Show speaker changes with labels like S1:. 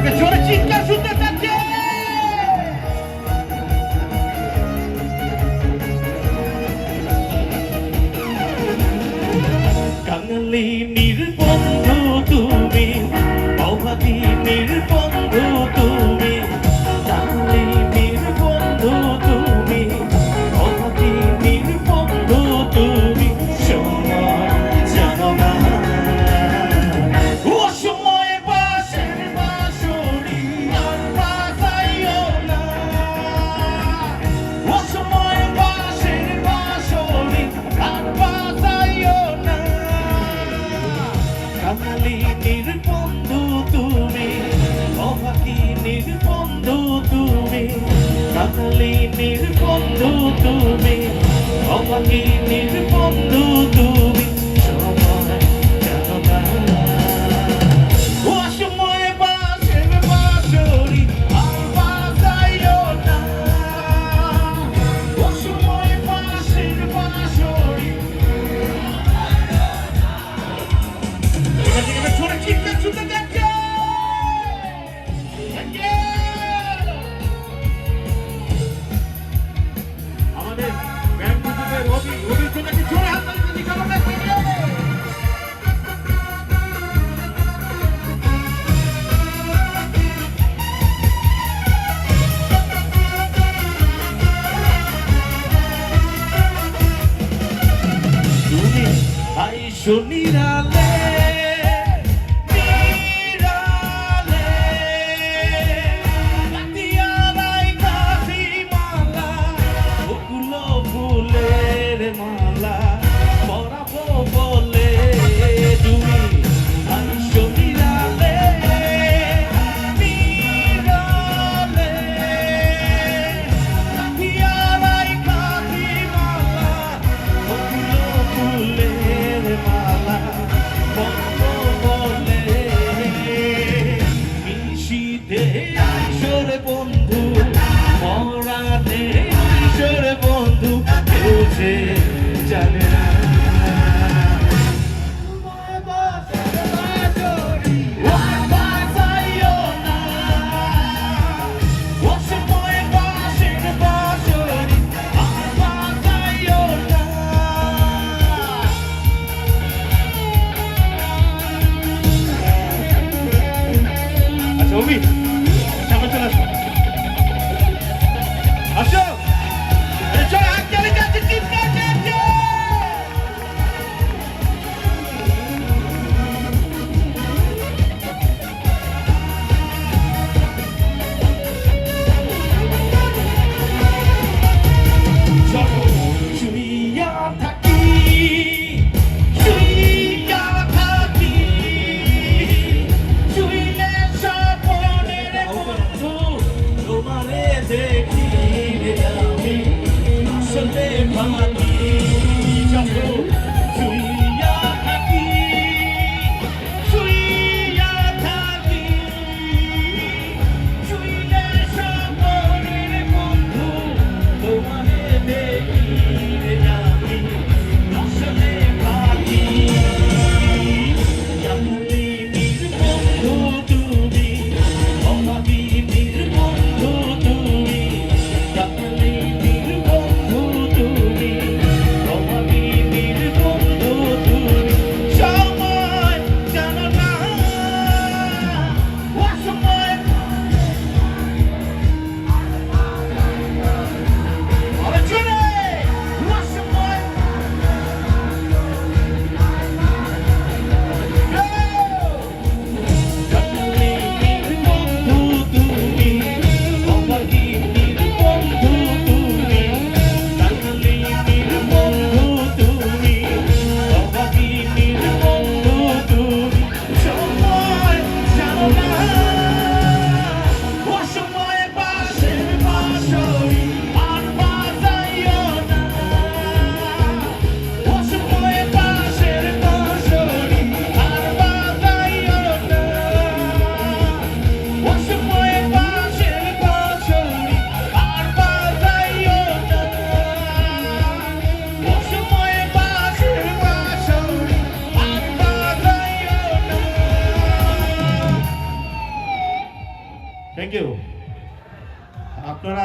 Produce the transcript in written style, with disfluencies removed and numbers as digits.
S1: আপনাকে জোরে চিৎকার শুনতে চাচ্ছি। কাঙালি নির্বন্ধু তুমি, অভাগী নির্বন্ধু তুমি, কাঙালি নির্বন্ধু তুমি, অভাগী নির্বন্ধু তুমি, সময় জানো না। ও সময় বাঁশের বাঁশরি আর বাজাইও না, ও সময় বাঁশের বাঁশরি আর বাজাইও না। কাঙালি নির্বন্ধু তুমি, অভাগী নির্বন্ধু তুমি, কাঙালি নির্বন্ধু তুমি, অভাগী নির্বন্ধু তুমি, সময় জানো না। ও সময় বাঁশের বাঁশরি আর বাজাইও না, ও সময় বাঁশের বাঁশরি। ছোট চিৎকার শুনতে যাচ্ছে। আমাদের ব্যান্ড গ্রুপের রবির জন্য একটু জোরে হাত তালি দিয়ে দিতে হবে। তুমি আইসো নিরালে, নিরালে, কাতিয়ালাই কাশি মালা, ওগুলো ফুলের মালা পরাবো বলে। তুমি আইসো নিরালে, নিরালে, কাতিয়ালাই কাশি মালা, ওগুলো ফুলের মালা পরাবো বলে। মিশিতে আইসরে বন্ধু, মরাতে আইসরে বন্ধু, কেউ যে জানে না। বাঁচাইও না, ও সময় বাঁশের বাঁশরি আর বাঁচাইও না। আচ্ছা অভি, সামনে চলে আসো, আসো। চলো হাত তালি যাচ্ছে, চিৎকার যাচ্ছে। শুইয়া থাকি, শুইয়া থাকি, শুইলে স্বপ্নে থ্যাংক ইউ। আপনারা